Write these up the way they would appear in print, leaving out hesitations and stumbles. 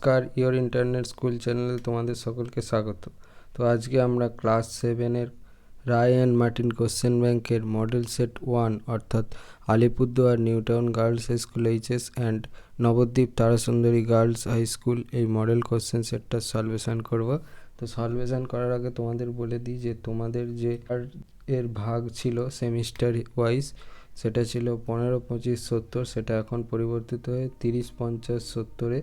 নমস্কার, your internet school চ্যানেলে তোমাদের সকলকে স্বাগত। তো আজকে আমরা ক্লাস 7-এর রায় অ্যান্ড মার্টিন কোশ্চেন ব্যাংকের মডেল সেট 1 অর্থাৎ Alipurduar new town girls high school HS and Nabadwip Tarasundari girls high school এই মডেল কোশ্চেন সেটটার সলভেশন করব। তো সলভেশন করার আগে তোমাদের বলে দিই যে তোমাদের যে এর ভাগ ছিল সেমিস্টার ওয়াইজ সেটা ছিল 15, 25, 70, সেটা এখন পরিবর্তিত হয়ে 30, 50, 70-এ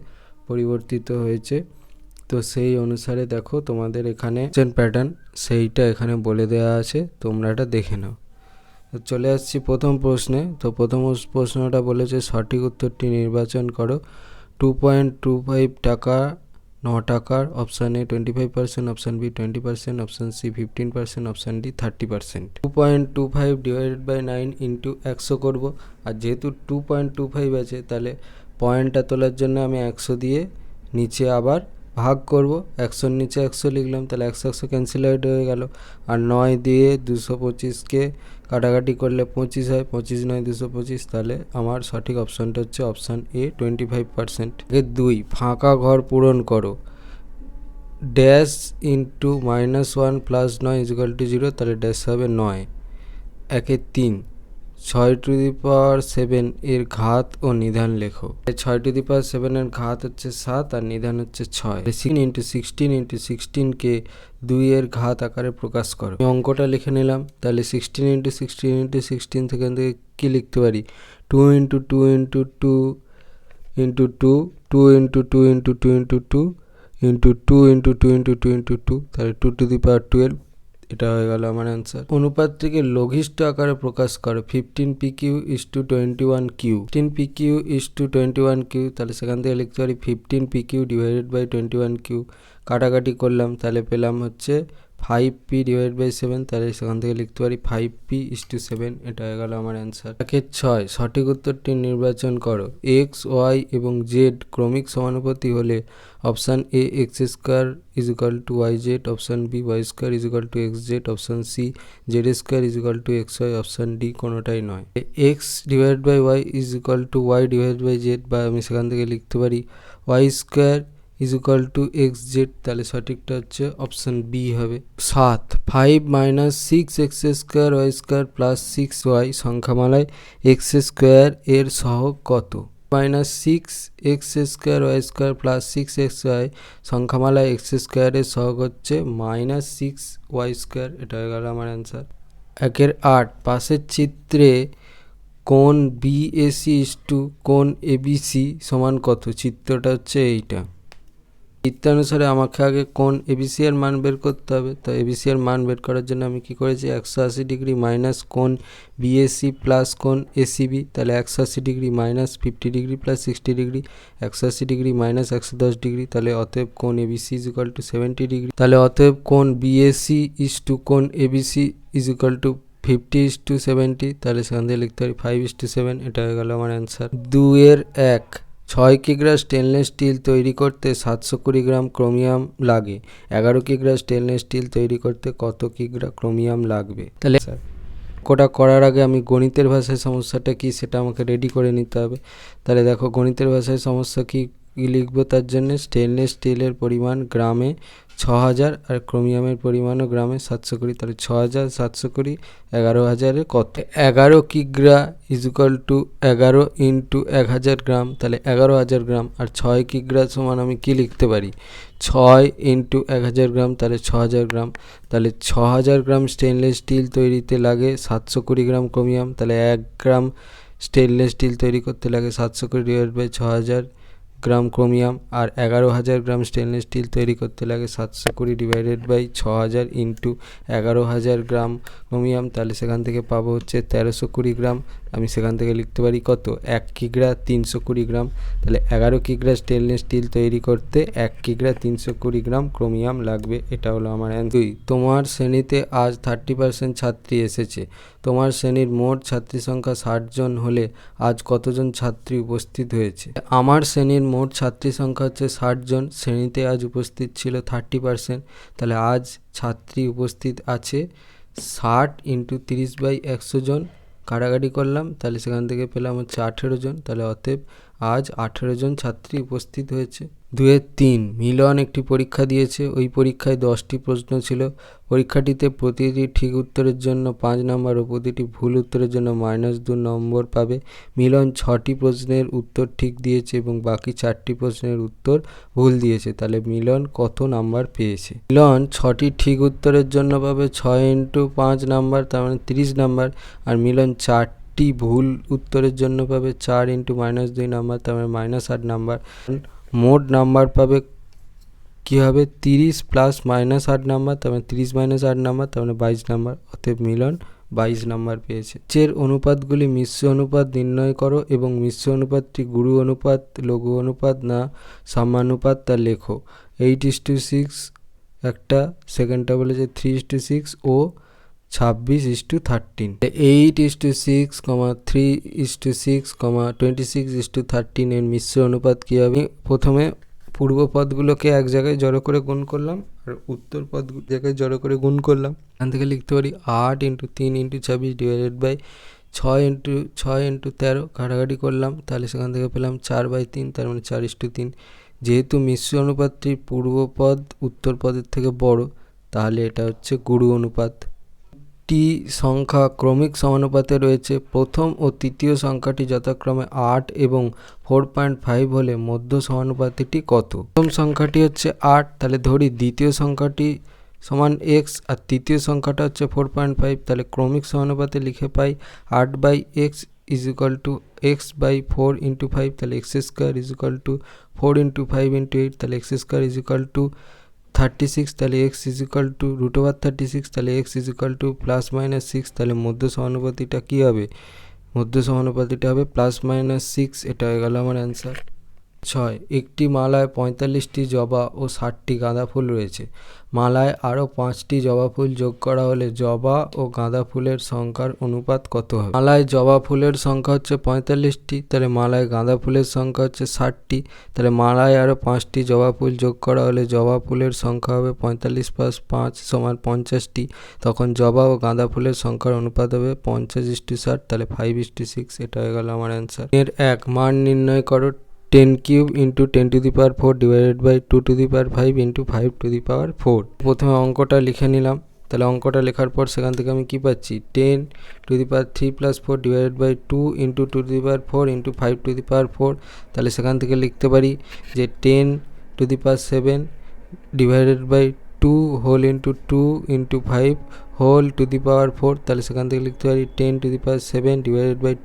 পরিবর্তিত হয়েছে। তো সেই অনুসারে দেখো তোমাদের এখানে প্যাটার্ন সেইটা এখানে বলে দেওয়া আছে, তোমরা এটা দেখে নাও। তো চলে আসছি প্রথম প্রশ্নে। তো প্রথম প্রশ্নটা বলেছে সঠিক উত্তরটি নির্বাচন করো। 2.25 টাকা 9 টাকার, option A 25%, option B 20%, option C 15%, option D 30%। 2.25 divided by 9 into 100 করবো। আর যেহেতু 2.25 আছে তাহলে পয়েন্টটা তোলার জন্য আমি 100 দিয়ে নিচে আবার ভাগ করব। 100-র নিচে 100 লিখলাম, তাহলে 100 ক্যান্সেল আউট হয়ে গেল। আর 9 দিয়ে 225কে কাটাকাটি করলে 25 হয়, 25 9 225, তাহলে আমার সঠিক অপশানটা হচ্ছে অপশান এ 25%। 2 ফাঁকা ঘর পূরণ করো। Dash into -1 plus 9 is equal to 0, তাহলে ড্যাশ হবে 9। 3 6^7 এর ঘাত ও নিধান লেখো। 6^7 এর ঘাত হচ্ছে 7 আর নিধান হচ্ছে 6। 16 × 16 কে 2 এর ঘাত আকারে প্রকাশ করো। অঙ্কটা লিখে নিলাম। তাহলে 16 থেকে কি লিখতে পারি? 2 × 2 × 2 × 2 2 × 2 × 2 × 2 × 2 × 2 × 2 × 2, তাহলে 2^12। এটা হয়ে গেল আমার অ্যান্সার। অনুপাতটিকে লঘিষ্ঠ আকারে প্রকাশ করো। 15pq = 21q। 15pq = 21q, তাহলে সেখান থেকে লিখতে পারি 15pq ডিভাইডেড বাই 21q। কাটাকাটি করলাম, তাহলে পেলাম হচ্ছে 5p ডিভাইডেড বাই 7, তাহলে সেখান থেকে লিখতে পারি 5p = 7। এটা হয়ে গেল আমার অ্যান্সার। 6 সঠিক উত্তরটি নির্বাচন করো। x, y এবং z ক্রমিক সমানুপাতি হলে option A x² = yz, option B y² = xz, option C z² = xy, option D কোনোটাই নয়। x divided by y y divided by z, বা আমি সেখান থেকে লিখতে পারি y² = xz, তাহলে সঠিকটা হচ্ছে অপশান বি হবে। 7 5 - 6x² y² plus 6y সংখ্যামালায় x² এর সহগ কত? -6x² y² plus 6xy সংখ্যামালায় x² এর সহগ হচ্ছে -6y²। এটা হয়ে গেল আমার অ্যান্সার। 8 পাশের চিত্রে কোণ BAC = কোণ ABC সমান কত? চিত্রটা হচ্ছে এইটা। চিত্রানুসারে আমাকে আগে কোণ ABC এর মান বের করতে হবে। তো ABC এর মান বের করার জন্য আমি কি করেছি, 180 ডিগ্রি মাইনাস কোণ BAC প্লাস কোণ ACB, তাহলে 180 degree minus 50 degree plus 60 degree, 180 degree minus 110 degree, তাহলে অতএব কোণ ABC = 70 ডিগ্রি। তাহলে অতএব কোণ BAC = কোণ ABC = 50:70, তাহলে সেখান থেকে লিখতে পারি 5:7। এটা হয়ে গেল আমার অ্যান্সার। 2-1 6 কিগ্রা স্টেনলেস স্টিল তৈরি করতে 720 গ্রাম ক্রোমিয়াম লাগে। 11 কিগ্রা স্টেনলেস স্টিল তৈরি করতে কত কিগ্রা ক্রোমিয়াম লাগবে? তাহলে কোটা করার আগে আমি গণিতের ভাষায় সমস্যাটা কি সেটা আমাকে রেডি করে নিতে হবে। তাহলে দেখো গণিতের ভাষায় সমস্যা কি লিখবো, তার জন্য স্টেনলেস স্টিলের পরিমাণ গ্রামে 6000 আর ক্রোমিয়ামের পরিমাণও গ্রামে 720, তাহলে 6000 720 11,000-এ কত? 11 কিগ্রা = 11 × 1000 গ্রাম, তাহলে 11,000 গ্রাম। আর 6 কিগ্রা সমান আমি কি লিখতে পারি? 6 × 1000 গ্রাম, তাহলে 6000 গ্রাম। তাহলে 6000 গ্রাম স্টেনলেস স্টিল তৈরিতে লাগে 720 গ্রাম ক্রোমিয়াম, তাহলে 1 গ্রাম স্টেনলেস স্টিল তৈরি করতে লাগে 720 ডিভাইড বাই 6000 গ্রাম ক্রোমিয়াম। আর 11,000 গ্রাম স্টেনলেস স্টিল তৈরি করতে লাগে 720 divided by 6000 into 11,000 gram chromium, তাহলে সেখান থেকে পাবো হচ্ছে 1320 গ্রাম। আমি সেখান থেকে লিখতে পারি কত? 1 কিগ্রা 320 গ্রাম। তাহলে 11 কিগ্রা স্টেনলেস স্টিল তৈরি করতে 1 কিগ্রা 320 গ্রাম ক্রোমিয়াম লাগবে। এটা হলো আমার অ্যান্সার। 2 তোমার শ্রেণীতে আজ 30% ছাত্রী এসেছে। তোমার শ্রেণীর মোট ছাত্রী সংখ্যা 60 জন হলে আজ কতজন ছাত্রী উপস্থিত হয়েছে? আমার শ্রেণীর মোট ছাত্রী সংখ্যা হচ্ছে 60 জন, শ্রেণীতে আজ উপস্থিত ছিল 30%, তাহলে আজ ছাত্রী উপস্থিত আছে 60 × 30/100 জন। কাটাকাটি করলাম, তাহলে সেখান থেকে পেলাম হচ্ছে 18 জন, তাহলে অতএব আজ 18 জন ছাত্রী উপস্থিত হয়েছে। 2-এর 3 মিলন একটি পরীক্ষা দিয়েছে। ওই পরীক্ষায় 10টি প্রশ্ন ছিল। পরীক্ষাটিতে প্রতিটি ঠিক উত্তরের জন্য 5 নম্বর ও প্রতিটি ভুল উত্তরের জন্য -2 নম্বর পাবে। মিলন 6টি প্রশ্নের উত্তর ঠিক দিয়েছে এবং বাকি 4টি প্রশ্নের উত্তর ভুল দিয়েছে। তাহলে মিলন কত নাম্বার পেয়েছে? মিলন 6টি ঠিক উত্তরের জন্য পাবে 6 × 5 নাম্বার, তার মানে 30 নাম্বার। আর মিলন 4টি ভুল উত্তরের জন্য পাবে 4 × -2 নাম্বার, তার মানে -8 নাম্বার। মোট নাম্বার পাবে কি হবে? 30 + -8 নাম্বার, তার মানে 30 - 8 নাম্বার, তার মানে 22 নাম্বার। অতএব মিলন 22 নাম্বার পেয়েছে। নিচের অনুপাতগুলি মিশ্র অনুপাত নির্ণয় করো এবং মিশ্র অনুপাতটি গুরু অনুপাত, লঘু অনুপাত না সাম্যানুপাত তা লেখো। 8:6 একটা, সেকেন্ডটা বলেছে 3:6 ও 26:13। 8:6, 3:6, 26:13 এর মিশ্র অনুপাত কী হবে? প্রথমে পূর্ব পদগুলোকে এক জায়গায় জড়ো করে গুণ করলাম আর উত্তর পদ জায়গায় জড়ো করে গুণ করলাম। এখান থেকে লিখতে পারি 8 × 3 × 26 / 6 × 13 কাটাকাটি করলাম, তাহলে সেখান থেকে পেলাম 4/3, তার মানে 4:3। যেহেতু মিশ্র অনুপাতটির পূর্ব পদ উত্তর পদের থেকে বড়, তাহলে এটা হচ্ছে গুরু অনুপাত। টি সংখ্যা ক্রমিক সমানুপাতে রয়েছে। প্রথম ও তৃতীয় সংখ্যাটি যথাক্রমে 8 এবং 4.5 হলে মধ্য সমানুপাতিটি কত? প্রথম সংখ্যাটি হচ্ছে 8, তাহলে ধরি দ্বিতীয় সংখ্যাটি সমান x আর তৃতীয় সংখ্যাটা হচ্ছে 4.5, তাহলে ক্রমিক সমানুপাতে লিখে পাই 8/x = x/4 × 5, তাহলে x² = 4 × 5 × 8, তাহলে x² = 36, তাহলে x √36, তাহলে x ±6, তাহলে মধ্য সমানুপাতিটা কী হবে? মধ্য সমানুপাতিটা হবে +-6। এটা হয়ে গেল আমার অ্যান্সার। 6, একটি মালায় 45টি জবা ও 60টি গাঁদা ফুল রয়েছে। মালায় আরও 5টি জবা ফুল যোগ করা হলে জবা ও গাঁদা ফুলের সংখ্যার অনুপাত কত হবে? মালায় জবা ফুলের সংখ্যা হচ্ছে 45টি, তাহলে মালায় গাঁদা ফুলের সংখ্যা হচ্ছে 60টি, তাহলে মালায় আরও 5টি জবা ফুল যোগ করা হলে জবা ফুলের সংখ্যা হবে 45 + 5 = 50টি। তখন জবা ও গাঁদা ফুলের সংখ্যার অনুপাত হবে 50:60, তাহলে 5:6। এটা হয়ে গেল আমার অ্যান্সার। এর 1 মান নির্ণয় করো। 10³ × 10⁴ / 2⁵ × 5⁴। প্রথমে অঙ্কটা লিখে নিলাম। তাহলে অঙ্কটা লেখার পর সেখান থেকে আমি কি পাচ্ছি? 10⁻³ + 4 / 2 × 2⁴ × 5⁴। তাহলে সেখান থেকে লিখতে পারি যে 10⁷ / 2 হোল × 2 × 5 হোল ⁴। তাহলে সেখান থেকে লিখতে পারি 10⁷ /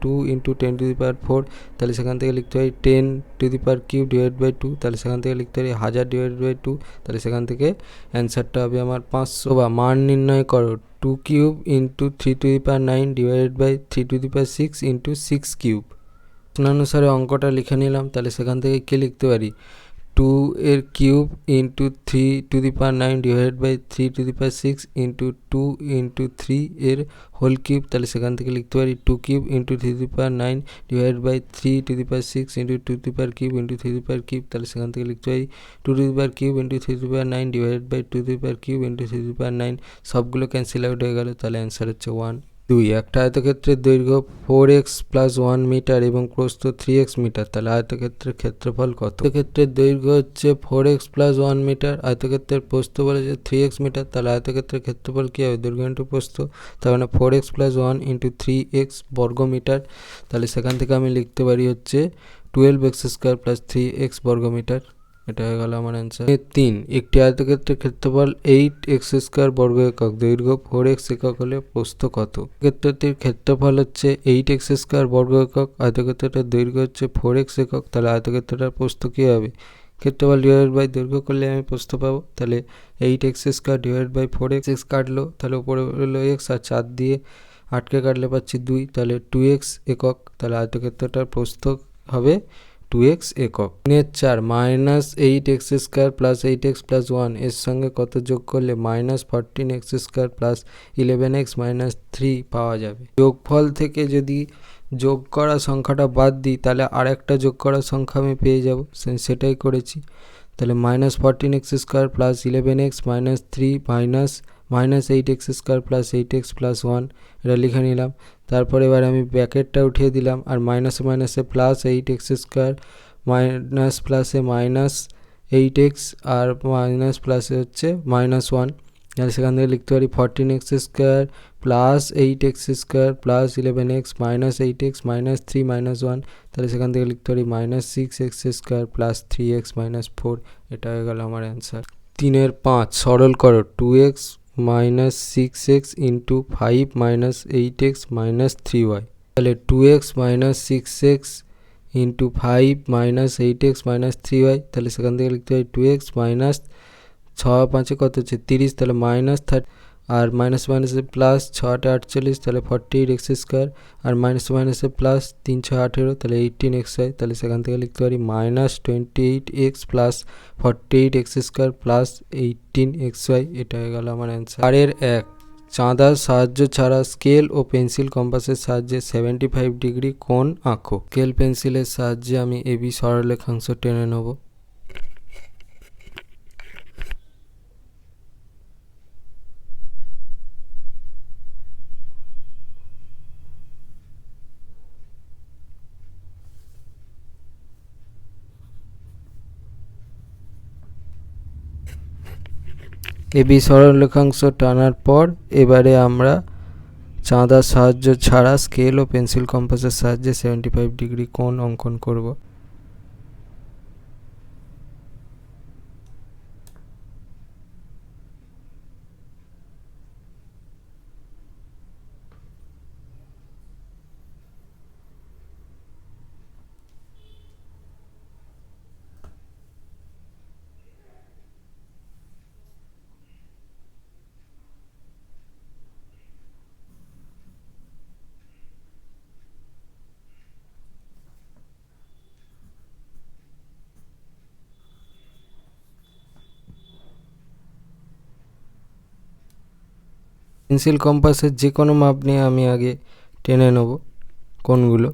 2 × 10⁴। তাহলে সেখান থেকে লিখতে পারি 10³ / 2, তাহলে সেখান থেকে লিখতে পারি 1000 / 2, তাহলে সেখান থেকে অ্যান্সারটা হবে আমার 500। বা মান নির্ণয় করো। 2³ × 3⁹ / 3⁶ × 6³ প্রশ্নানুসারে অঙ্কটা লিখে নিলাম। তাহলে সেখান থেকে কী লিখতে পারি? 2³ × 3⁹ / 3⁶ × 2 × 3 এর হোল কিউব। তাহলে সেখান থেকে লিখতে পারি 2³ × 3⁹ / 3⁶ × 2⁵ × 3⁵। তাহলে সেখান থেকে লিখতে পারি 2³ × 3⁹ / 2⁵ × 3⁹। সবগুলো ক্যান্সেল আউট হয়ে গেল, তাহলে অ্যান্সার হচ্ছে 1। 2, একটা আয়তক্ষেত্রের দৈর্ঘ্য 4x + 1 মিটার এবং প্রস্থ 3x মিটার, তাহলে আয়তক্ষেত্রের ক্ষেত্রফল কত? আয়তক্ষেত্রের দৈর্ঘ্য হচ্ছে 4x + 1 মিটার, আয়তক্ষেত্রের প্রস্থ বলেছে 3x মিটার, তাহলে আয়তক্ষেত্রের ক্ষেত্রফল কী হবে? দৈর্ঘ্য × প্রস্থ, তার মানে 4x + 1 × 3x বর্গ মিটার। তাহলে সেখান থেকে আমি লিখতে পারি হচ্ছে 12x² + 3x বর্গ মিটার। এটা হয়ে গেল আমার অ্যান্সার। 3, একটি আয়তক্ষেত্রের ক্ষেত্রফল 8x² বর্গ একক, দৈর্ঘ্য 4x একক হলে প্রস্থ কত? ক্ষেত্রটির ক্ষেত্রফল হচ্ছে 8x² বর্গ একক, আয়তক্ষেত্রটার দৈর্ঘ্য হচ্ছে 4x একক, তাহলে আয়তক্ষেত্রটার প্রস্থ কী হবে? ক্ষেত্রফল / দৈর্ঘ্য করলে আমি প্রস্থ পাবো। তাহলে 8x² / 4x কাটলো, তাহলে উপরে হলো x আর 4 দিয়ে আটকে কাটলে পাচ্ছি 2, তাহলে 2x একক, তাহলে আয়তক্ষেত্রটার প্রস্থ হবে 2x একক। 4, -8x² + 8x + 1 এর সঙ্গে কত যোগ করলে -14x² + 11x - 3 পাওয়া যাবে? যোগফল থেকে যদি যোগ করা সংখ্যাটা বাদ দিই তাহলে আর একটা যোগ করা সংখ্যা আমি পেয়ে যাব, সেটাই করেছি। তাহলে -14x² + 11x - 3 -8x² + 8x + 1 এটা লিখে নিলাম। তারপরে এবার আমি ব্র্যাকেটটা উঠিয়ে দিলাম আর মাইনাসে মাইনাসে +8x² মাইনাস প্লাসে 8x আর মাইনাস প্লাসে হচ্ছে -1, তাহলে সেখান থেকে লিখতে পারি 14x² plus 8x² plus 11x minus 8x minus 3 -1, তাহলে সেখান থেকে লিখতে পারি -6x² প্লাস 3x মাইনাস 4। এটা হয়ে গেল আমার অ্যান্সার। 3-5 সরল করো। 2x minus 6x into 5 minus 8x minus 3y, তাহলে 2x minus 6x into 5 minus 8x minus 3y, তাহলে সেখান থেকে লিখতে হয় 2x মাইনাস 6-5 কত হচ্ছে 30, তাহলে -30 আর মাইনাস মাইনাসে প্লাস 6-8 48, তাহলে 48x², আর মাইনাস মাইনাসে প্লাস 3-6-18, তাহলে 18x হয়, তাহলে সেখান থেকে লিখতে পারি -28x plus 48x² plus 18xy। এটা হয়ে গেল আমার অ্যান্সার। পরের 1, চাঁদার সাহায্য ছাড়া স্কেল ও পেন্সিল কম্পাসের সাহায্যে 75 ডিগ্রি কোণ আঁকো। স্কেল পেন্সিলের সাহায্যে আমি এবি সরলরেখাংশ টেনে নেব। এবি সরলরেখাংশ টানার পর এবারে আমরা চাঁদার সাহায্য ছাড়া স্কেল ও পেন্সিল কম্পাসের সাহায্যে 75 ডিগ্রি কোণ অঙ্কন করব। পেন্সিল কম্পাসের যে কোনো মাপ নিয়ে আমি আগে টেনে নেব কোণগুলো।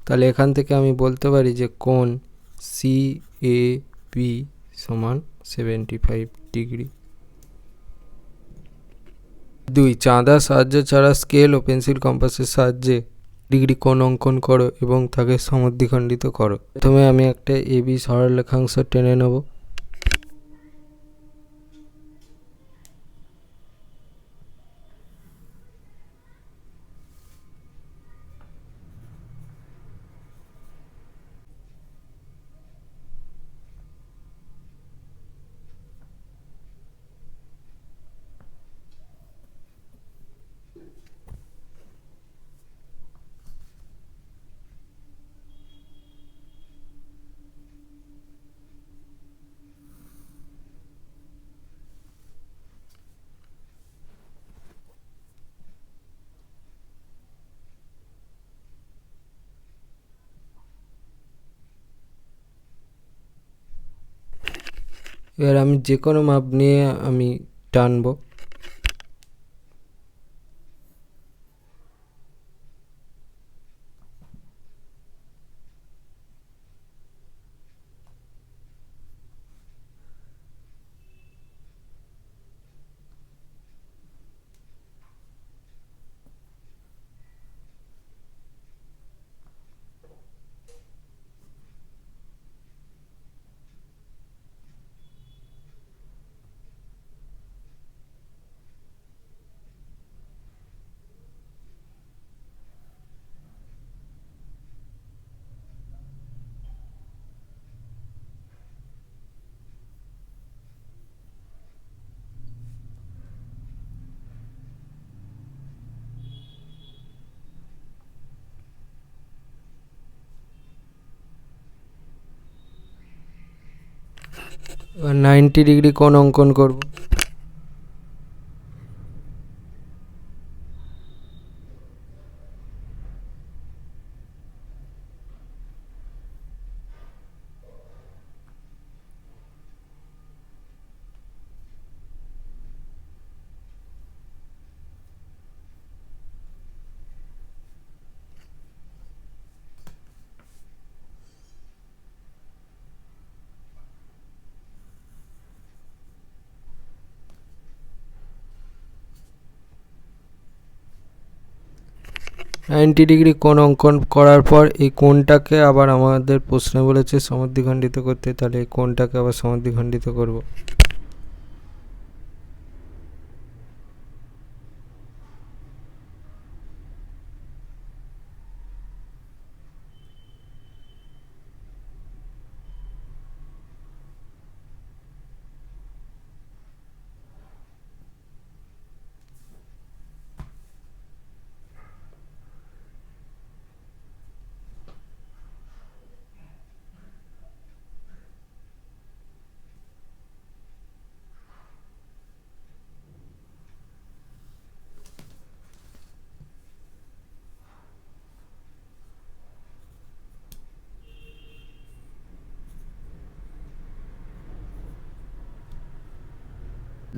তাহলে এখান থেকে আমি বলতে পারি যে কোণ CAB সমান 75 ডিগ্রি। 2, চাঁদার সাহায্য ছাড়া স্কেল ও পেন্সিল কম্পাসের সাহায্যে ডিগ্রি কোণ অঙ্কন করো এবং তাকে সমদ্বিখণ্ডিত করো। প্রথমে আমি একটা এবি সরলরেখাংশ টেনে নেব। এবার আমি যে কোনো মাপ নিয়ে আমি টানবো। এবার 90° কোণ অঙ্কন করব। নাইনটি ডিগ্রি কোণ অঙ্কন করার পর এই কোণটাকে আবার আমাদের প্রশ্নে বলেছে সমদ্বিখণ্ডিত করতে, তাহলে এই কোণটাকে আবার সমদ্বিখণ্ডিত করব।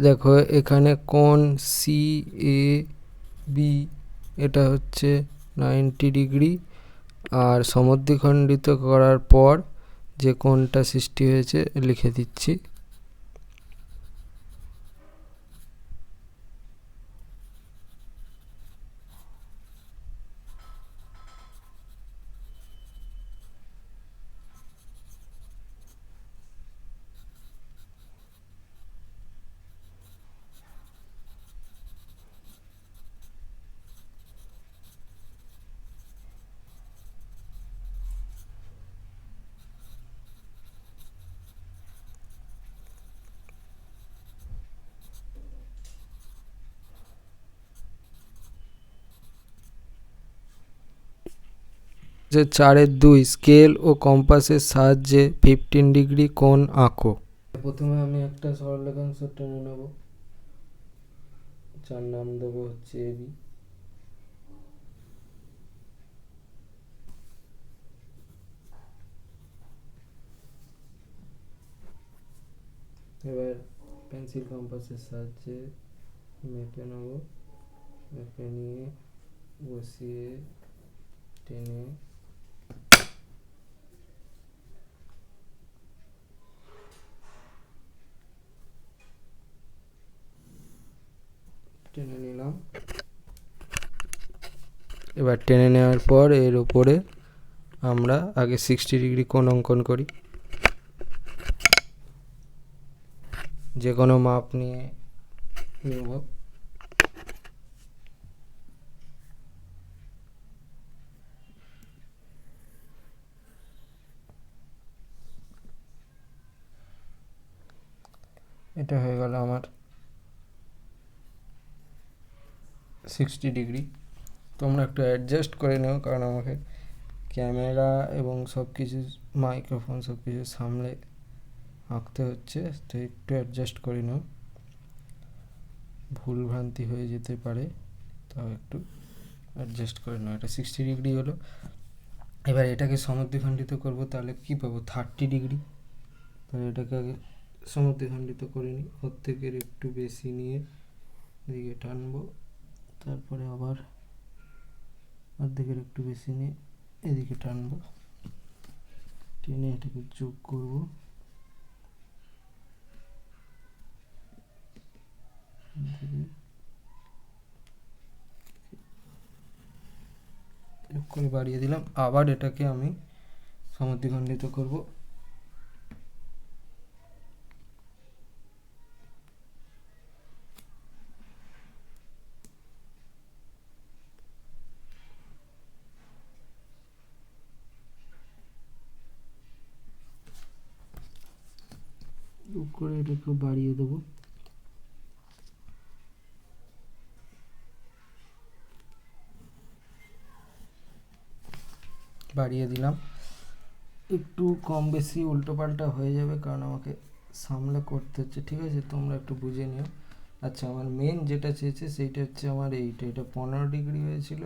দেখো এখানে কোণ সি এ বি এটা হচ্ছে 90°, আর সমদ্বিখণ্ডিত করার পর যে কোণটা সৃষ্টি হয়েছে লিখে দিচ্ছি। যে 4/2 স্কেল ও কম্পাসের সাহায্যে 15° কোণ আঁকো। প্রথমে আমি একটা সরলরেখাংশ টেনে নেব, যার নাম দেবো হচ্ছে এবি। এবার পেন্সিল কম্পাসের সাহায্যে মেপে নেব, মেপে নিয়ে বসিয়ে টেনে টেনে নিলাম। এবার টেনে নেওয়ার পর এর উপরে আমরা আগে 60° কোণ অঙ্কন করি। যে কোনো মাপ নিয়ে নেব। এটা হয়ে গেল আমার 60°। তোমরা একটু অ্যাডজাস্ট করে নাও, কারণ আমাকে ক্যামেরা এবং সব কিছু মাইক্রোফোন সব কিছু সামলে আঁকতে হচ্ছে, তো একটু অ্যাডজাস্ট করে নাও, ভুল ভ্রান্তি হয়ে যেতে পারে, তাও একটু অ্যাডজাস্ট করে নাও। এটা 60° হলো। এবার এটাকে সমদ্বিখণ্ডিত করব, তাহলে কি পাবো 30°। তাহলে এটাকে আগে সমদ্বিখণ্ডিত করে নিই, অর্ধেকের একটু বেশি নিয়ে এদিকে টানবো, তারপরে আবার অর্ধেকের একটু বেশি নিয়ে এদিকে টানবো, টেনে এটাকে যোগ করবো, যোগ করে বাড়িয়ে দিলাম। আবার এটাকে আমি সমদ্বিখণ্ডিত করব, যোগ করে এটাকে বাড়িয়ে দেবো, বাড়িয়ে দিলাম। একটু কম বেশি উল্টো পাল্টা হয়ে যাবে কারণ আমাকে সামলে করতে হচ্ছে, ঠিক আছে, তোমরা একটু বুঝে নিও। আচ্ছা, আমার মেন যেটা চেয়েছে সেইটা হচ্ছে আমার এটা 15 ডিগ্রি হয়েছিল,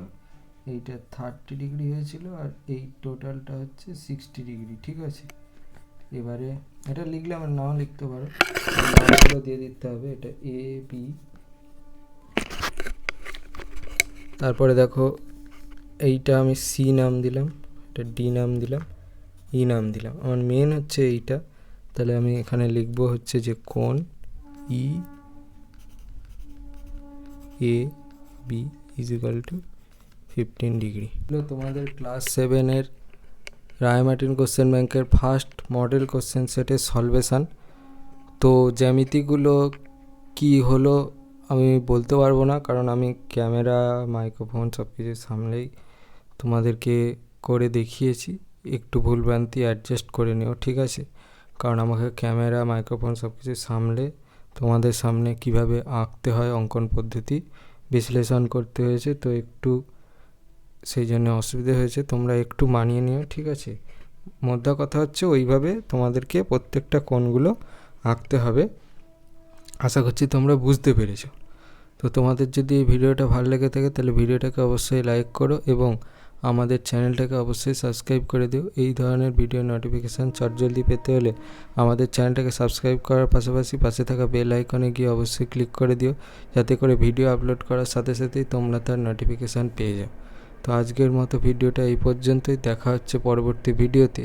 এইটা 30 ডিগ্রি হয়েছিল, আর এই টোটালটা হচ্ছে 60 ডিগ্রি, ঠিক আছে। এবারে এটা লিখলে আমার নাও লিখতে পারো, নামগুলো দিয়ে দিতে হবে, এটা এ বি, তারপরে দেখো এইটা আমি সি নাম দিলাম, এটা ডি নাম দিলাম, ই নাম দিলাম। আমার মেন হচ্ছে এইটা, তাহলে আমি এখানে লিখবো হচ্ছে যে কোণ E A B is equal to 15 degree. তোমাদের ক্লাস 7-এর রায়মার্টিন কোশ্চেন ব্যাংকের ফার্স্ট মডেল কোশ্চেন সেটের সলভেশান। তো জ্যামিতিগুলো কি হলো আমি বলতে পারবো না, কারণ আমি ক্যামেরা মাইক্রোফোন সব কিছু সামলেই তোমাদেরকে করে দেখিয়েছি। একটু ভুলভ্রান্তি অ্যাডজাস্ট করে নিও, ঠিক আছে, কারণ আমাকে ক্যামেরা মাইক্রোফোন সব কিছু সামলে তোমাদের সামনে কিভাবে আঁকতে হয় অঙ্কন পদ্ধতি বিশ্লেষণ করতে হয়েছে, তো একটু সেই জন্য অসুবিধে হয়েছে, তোমরা একটু মানিয়ে নিও, ঠিক আছে। মোদ্দা কথা হচ্ছে ওইভাবে তোমাদেরকে প্রত্যেকটা কোণগুলো আঁকতে হবে। আশা করছি তোমরা বুঝতে পেরেছো। তো তোমাদের যদি এই ভিডিওটা ভালো লেগে থাকে তাহলে ভিডিওটাকে অবশ্যই লাইক করো এবং আমাদের চ্যানেলটাকে অবশ্যই সাবস্ক্রাইব করে দিও। এই ধরনের ভিডিও নোটিফিকেশান চটজলদি পেতে হলে আমাদের চ্যানেলটাকে সাবস্ক্রাইব করার পাশাপাশি পাশে থাকা বেল আইকনে গিয়ে অবশ্যই ক্লিক করে দিও, যাতে করে ভিডিও আপলোড করার সাথে সাথেই তোমরা তার নোটিফিকেশান পেয়ে যাও। তো আজকের মতো ভিডিওটা এই পর্যন্তই, দেখা হচ্ছে পরবর্তী ভিডিওতে।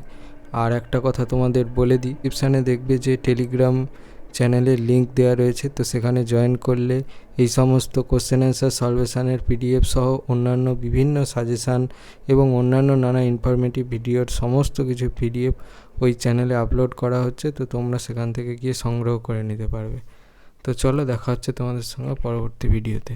আর একটা কথা তোমাদের বলে দিই, ডিসক্রিপশানে দেখবে যে টেলিগ্রাম চ্যানেলের লিঙ্ক দেওয়া রয়েছে, তো সেখানে জয়েন করলে এই সমস্ত কোশ্চেন অ্যান্সার সলভেশানের পিডিএফ সহ অন্যান্য বিভিন্ন সাজেশান এবং অন্যান্য নানা ইনফরমেটিভ ভিডিওর সমস্ত কিছু পিডিএফ ওই চ্যানেলে আপলোড করা হচ্ছে, তো তোমরা সেখান থেকে গিয়ে সংগ্রহ করে নিতে পারবে। তো চলো, দেখা হচ্ছে তোমাদের সঙ্গে পরবর্তী ভিডিওতে।